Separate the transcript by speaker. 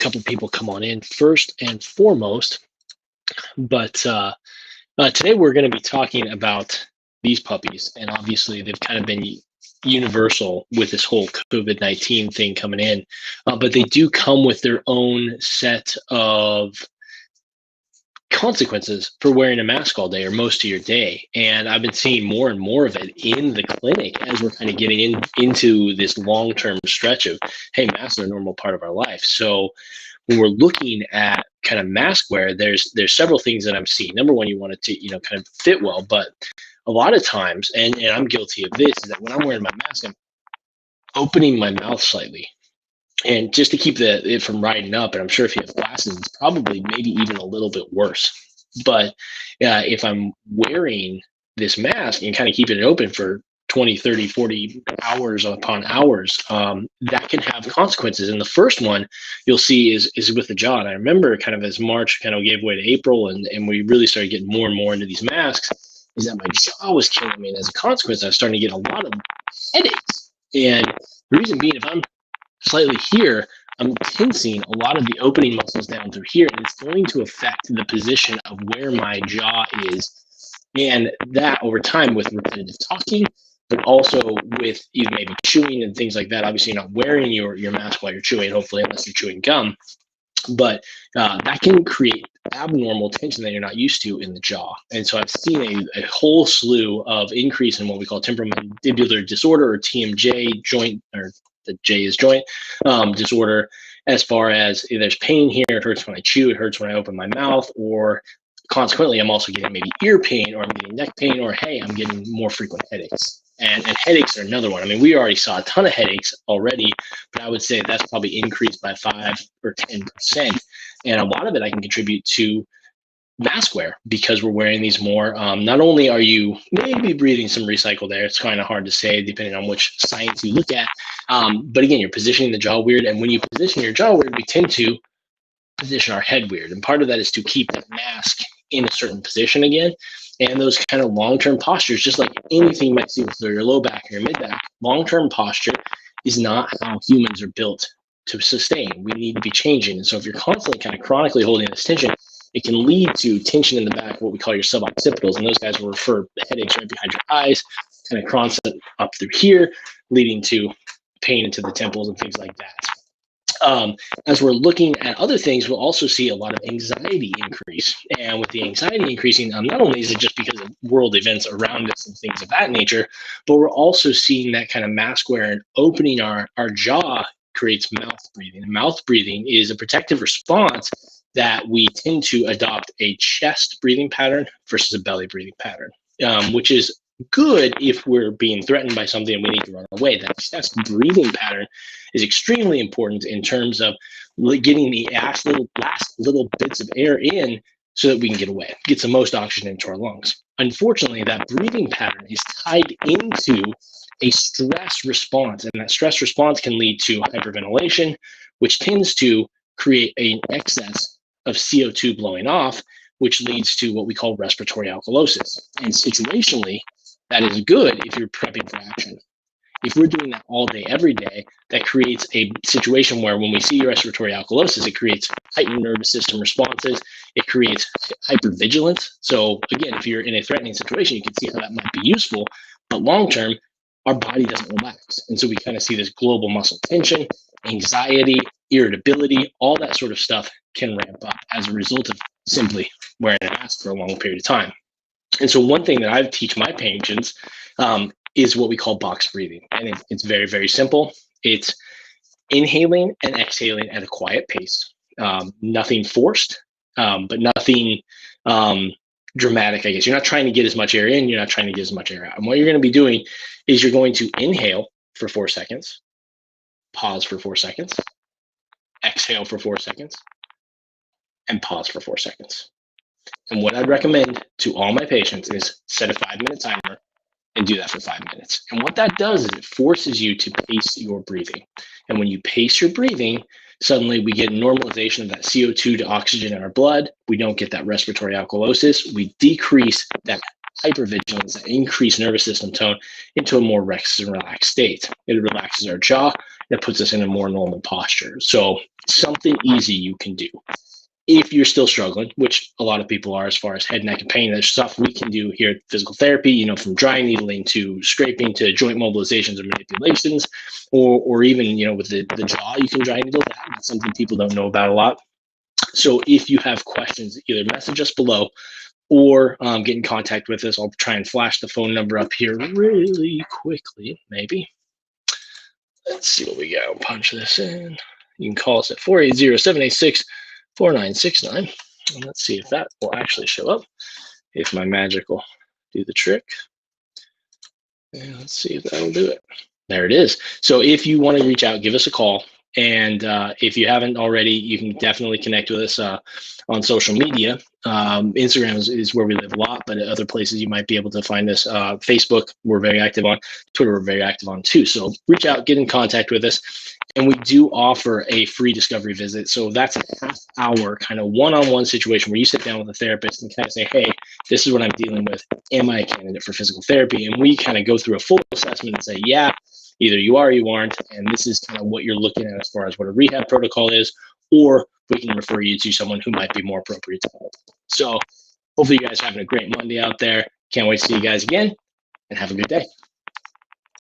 Speaker 1: couple people come on in first and foremost. But today we're going to be talking about these puppies, and obviously they've kind of been universal with this whole COVID-19 thing coming in, but they do come with their own set of consequences for wearing a mask all day or most of your day. And I've been seeing more and more of it in the clinic as we're kind of getting into this long-term stretch of, hey, masks are a normal part of our life. So when we're looking at kind of mask wear, there's several things that I'm seeing. Number one, you want it to, kind of fit well, but a lot of times, and I'm guilty of this, is that when I'm wearing my mask, I'm opening my mouth slightly. And just to keep it from riding up, and I'm sure if you have glasses, it's probably maybe even a little bit worse. But if I'm wearing this mask and kind of keeping it open for 20, 30, 40 hours upon hours, that can have consequences. And the first one you'll see is with the jaw. And I remember kind of as March kind of gave way to April and we really started getting more and more into these masks, is that my jaw was killing me. And as a consequence, I was starting to get a lot of headaches. And the reason being, if I'm slightly here, I'm tensing a lot of the opening muscles down through here, and it's going to affect the position of where my jaw is. And that over time with repetitive talking, but also with either maybe chewing and things like that. Obviously, you're not wearing your mask while you're chewing, hopefully, unless you're chewing gum. But that can create abnormal tension that you're not used to in the jaw. And so I've seen a whole slew of increase in what we call temporomandibular disorder, or TMJ, joint, or the J is joint disorder, as far as there's pain here, it hurts when I chew, it hurts when I open my mouth, or consequently, I'm also getting maybe ear pain, or I'm getting neck pain, or hey, I'm getting more frequent headaches. And headaches are another one. I mean, we already saw a ton of headaches already, but I would say that's probably increased by 5 or 10%. And a lot of it I can contribute to mask wear, because we're wearing these more. Not only are you maybe breathing some recycled air, it's kind of hard to say depending on which science you look at, but again, you're positioning the jaw weird, and when you position your jaw weird, we tend to position our head weird, and part of that is to keep that mask in a certain position again. And those kind of long-term postures, just like anything you might see with your low back or your mid back, long-term posture is not how humans are built to sustain. We need to be changing. And so if you're constantly kind of chronically holding this tension, it can lead to tension in the back, what we call your suboccipitals. And those guys will refer headaches right behind your eyes, kind of constant up through here, leading to pain into the temples and things like that. As we're looking at other things, we'll also see a lot of anxiety increase. And with the anxiety increasing, not only is it just because of world events around us and things of that nature, but we're also seeing that kind of mask wear and opening our jaw creates mouth breathing. And mouth breathing is a protective response that we tend to adopt a chest breathing pattern versus a belly breathing pattern, which is good if we're being threatened by something and we need to run away. That chest breathing pattern is extremely important in terms of getting the last little bits of air in so that we can get away, get the most oxygen into our lungs. Unfortunately, that breathing pattern is tied into a stress response, and that stress response can lead to hyperventilation, which tends to create an excess of CO2 blowing off, which leads to what we call respiratory alkalosis. And situationally, that is good if you're prepping for action. If we're doing that all day, every day, that creates a situation where when we see respiratory alkalosis, it creates heightened nervous system responses. It creates hypervigilance. So again, if you're in a threatening situation, you can see how that might be useful. But long-term, our body doesn't relax. And so we kind of see this global muscle tension, anxiety, irritability, all that sort of stuff can ramp up as a result of simply wearing a mask for a long period of time. And so one thing that I teach my patients is what we call box breathing. And it's very, very simple. It's inhaling and exhaling at a quiet pace. Nothing forced, but nothing dramatic, I guess. You're not trying to get as much air in, you're not trying to get as much air out. And what you're going to be doing is you're going to inhale for 4 seconds, pause for 4 seconds, exhale for 4 seconds, and pause for 4 seconds. And what I'd recommend to all my patients is set a 5-minute timer and do that for 5 minutes. And what that does is it forces you to pace your breathing. And when you pace your breathing, suddenly we get normalization of that CO2 to oxygen in our blood. We don't get that respiratory alkalosis. We decrease that hypervigilance, that increased nervous system tone into a more relaxed state. It relaxes our jaw. It puts us in a more normal posture. So something easy you can do. If you're still struggling, which a lot of people are as far as head, neck, and pain, there's stuff we can do here at Physical Therapy, from dry needling to scraping to joint mobilizations or manipulations, or even, with the jaw, you can dry needle. That's something people don't know about a lot. So if you have questions, either message us below or get in contact with us. I'll try and flash the phone number up here really quickly, maybe. Let's see what we got. I'll punch this in. You can call us at 480-786-4969. And let's see if that will actually show up, if my magic will do the trick. And let's see if that'll do it. There it is. So if you want to reach out, give us a call. And if you haven't already, you can definitely connect with us on social media. Instagram is where we live a lot, but other places you might be able to find us. Facebook, we're very active on. Twitter, we're very active on too. So reach out, get in contact with us. And we do offer a free discovery visit. So that's a half-hour kind of one-on-one situation where you sit down with a therapist and kind of say, hey, this is what I'm dealing with. Am I a candidate for physical therapy? And we kind of go through a full assessment and say, yeah, either you are or you aren't, and this is kind of what you're looking at as far as what a rehab protocol is, or we can refer you to someone who might be more appropriate to help. So hopefully you guys are having a great Monday out there. Can't wait to see you guys again, and have a good day.